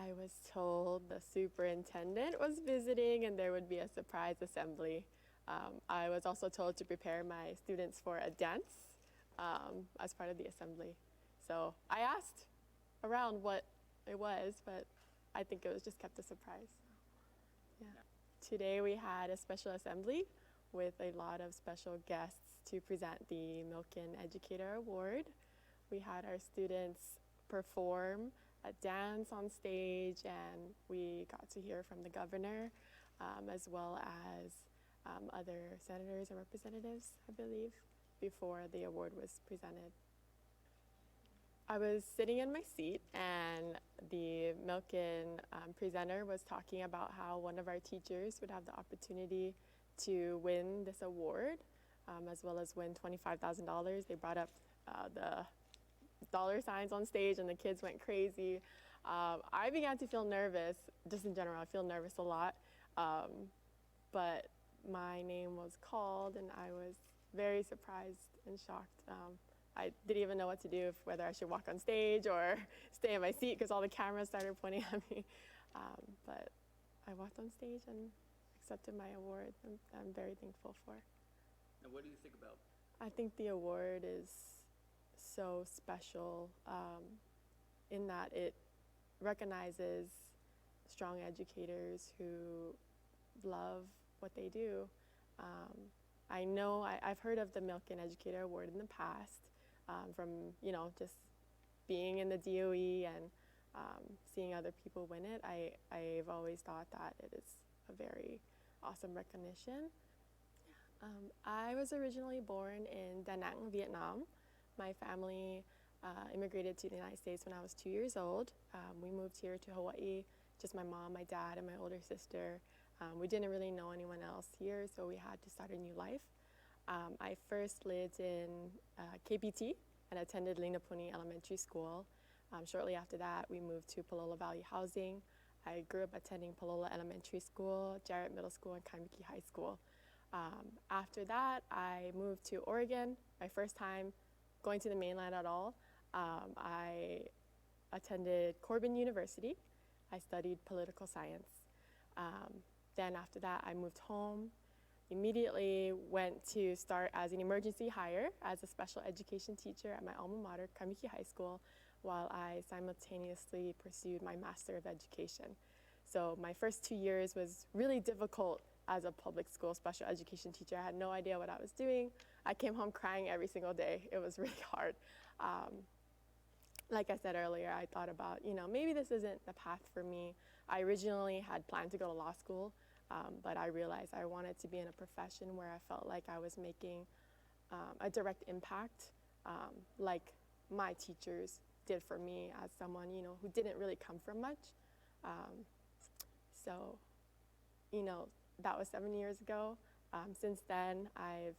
I was told the superintendent was visiting and there would be a surprise assembly. I was also told to prepare my students for a dance as part of the assembly. So I asked around what it was, but I think it was just kept a surprise. Yeah. Today we had a special assembly with a lot of special guests to present the Milken Educator Award. We had our students perform a dance on stage, and we got to hear from the governor as well as other senators and representatives, I believe, before the award was presented. I was sitting in my seat, and the Milken presenter was talking about how one of our teachers would have the opportunity to win this award, as well as win $25,000. They brought up the dollar signs on stage, and the kids went crazy. I began to feel nervous, just in general. I feel nervous a lot, but my name was called, and I was very surprised and shocked. I didn't even know what to do, whether I should walk on stage or stay in my seat because all the cameras started pointing at me. But I walked on stage and accepted my award, and I'm very thankful for. And what do you think about? I think the award is so special in that it recognizes strong educators who love what they do. I know I've heard of the Milken Educator Award in the past from just being in the DOE and seeing other people win it. I've always thought that it is a very awesome recognition. I was originally born in Da Nang, Vietnam. My family immigrated to the United States when I was 2 years old. We moved here to Hawaii, just my mom, my dad, and my older sister. We didn't really know anyone else here, so we had to start a new life. I first lived in KPT and attended Linapuni Elementary School. Shortly after that, we moved to Palolo Valley Housing. I grew up attending Palolo Elementary School, Jarrett Middle School, and Kaimiki High School. After that, I moved to Oregon, my first time going to the mainland at all. I attended Corbin University. I studied political science. Then after that, I moved home, immediately went to start as an emergency hire as a special education teacher at my alma mater, Kaimiki High School, while I simultaneously pursued my Master of Education. So my first 2 years was really difficult as a public school special education teacher. I had no idea what I was doing. I came home crying every single day. It was really hard. Like I said earlier, I thought about, maybe this isn't the path for me. I originally had planned to go to law school, but I realized I wanted to be in a profession where I felt like I was making a direct impact, like my teachers did for me as someone, who didn't really come from much. So, that was 7 years ago. Since then, I've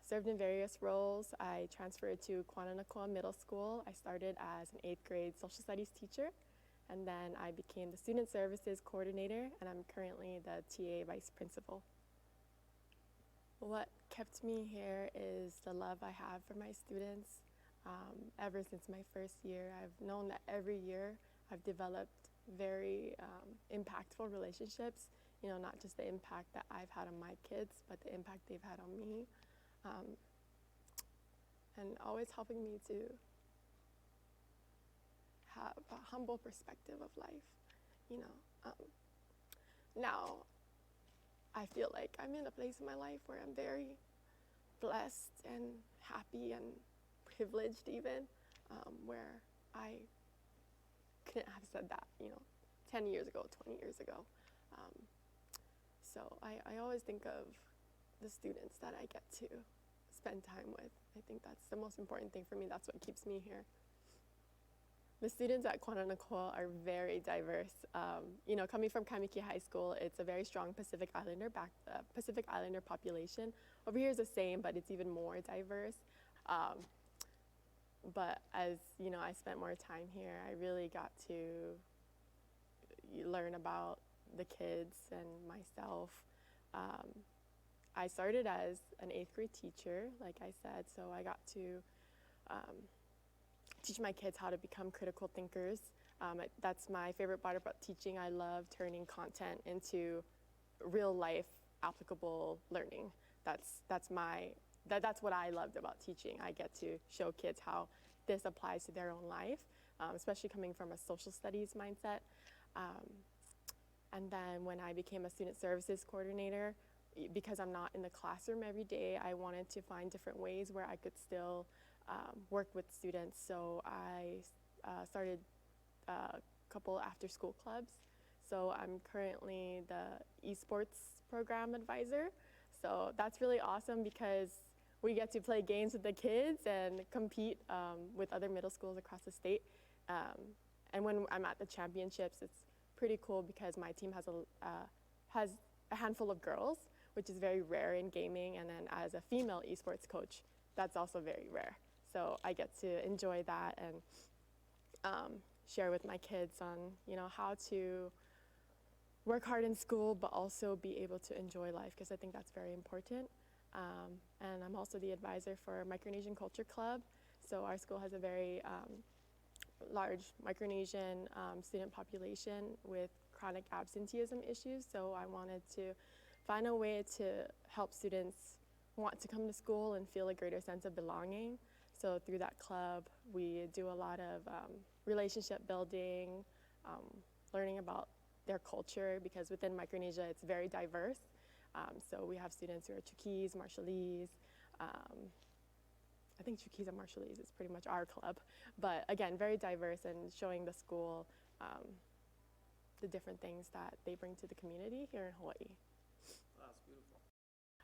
served in various roles. I transferred to Kwananakoa Middle School. I started as an 8th grade social studies teacher, and then I became the student services coordinator, and I'm currently the TA vice principal. What kept me here is the love I have for my students. Ever since my first year, I've known that every year I've developed very impactful relationships, not just the impact that I've had on my kids, but the impact they've had on me. And always helping me to have a humble perspective of life, Now, I feel like I'm in a place in my life where I'm very blessed and happy and privileged even, where I couldn't have said that, 10 years ago, 20 years ago. So I always think of the students that I get to spend time with. I think that's the most important thing for me. That's what keeps me here. The students at Kwananakoa are very diverse. Coming from Kaimiki High School, it's a very strong Pacific Islander population. Over here is the same, but it's even more diverse. But as I spent more time here, I really got to learn about the kids and myself. I started as an 8th grade teacher, like I said, so I got to teach my kids how to become critical thinkers. That's my favorite part about teaching. I love turning content into real life applicable learning. That's what I loved about teaching. I get to show kids how this applies to their own life, especially coming from a social studies mindset. And then when I became a student services coordinator, because I'm not in the classroom every day, I wanted to find different ways where I could still work with students. So I started a couple after school clubs. So I'm currently the esports program advisor. So that's really awesome because we get to play games with the kids and compete with other middle schools across the state. And when I'm at the championships, it's pretty cool because my team has a handful of girls, which is very rare in gaming. And then as a female esports coach, that's also very rare. So I get to enjoy that and share with my kids on, how to work hard in school, but also be able to enjoy life, because I think that's very important. And I'm also the advisor for Micronesian Culture Club. So our school has a very large Micronesian student population with chronic absenteeism issues. So I wanted to find a way to help students want to come to school and feel a greater sense of belonging. So through that club, we do a lot of relationship building, learning about their culture, because within Micronesia, it's very diverse. So we have students who are Chuukese, Marshallese. I think Chuukese and Marshallese is pretty much our club. But again, very diverse, and showing the school the different things that they bring to the community here in Hawaii.